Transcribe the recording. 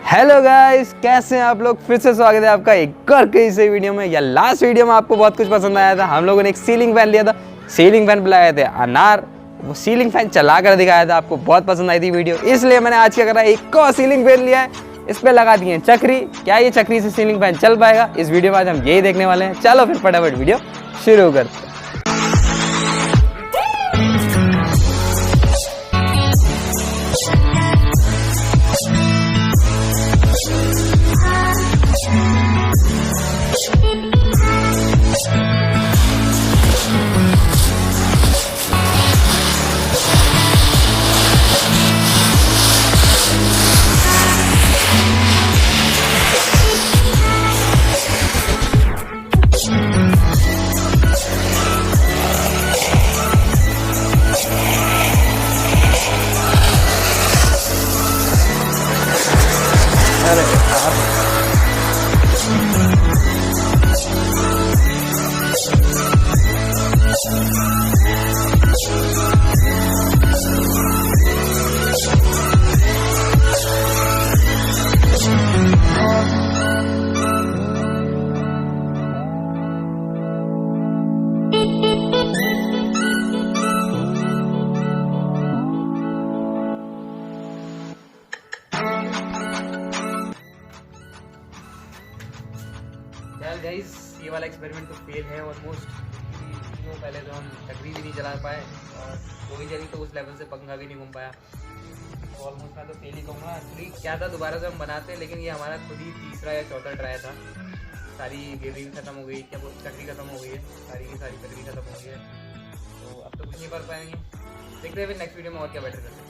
Hello guys, कैसे हैं आप लोग। फिर से स्वागत है आपका एक और किसी वीडियो में। या लास्ट वीडियो में आपको बहुत कुछ पसंद आया था। हम लोगों ने एक सीलिंग फैन लिया था, सीलिंग फैन बुलाए थे अनार, वो सीलिंग फैन चला कर दिखाया था, आपको बहुत पसंद आई थी वीडियो। इसलिए मैंने आज क्या करा, एक और सीलिंग फैन लिया है, इस पर लगा दिए चक्री। क्या ये चक्री से सीलिंग फैन चल पाएगा, इस वीडियो में आज हम यही देखने वाले हैं। चलो फिर फटाफट वीडियो शुरू करते हैं। गाइस, ये वाला एक्सपेरिमेंट तो फेल है ऑलमोस्ट। क्यों, पहले तो हम चक्री भी नहीं चला पाए और वो भी चली तो उस लेवल से पंखा भी नहीं घूम पाया। तो ऑलमोस्ट मैं तो फेल ही कहूँगा। एक्चुअली क्या था, दोबारा से हम बनाते हैं, लेकिन ये हमारा खुद ही तीसरा या चौथा ट्राई था। सारी गेमिंग खत्म हो गई, क्या बोलते, चक्री खत्म हो गई है, सारी की सारी चक्री खत्म हो गई है। तो अब तो कुछ नहीं कर पाएंगे। देखते हैं फिर नेक्स्ट वीडियो में और क्या बेटर करते हैं।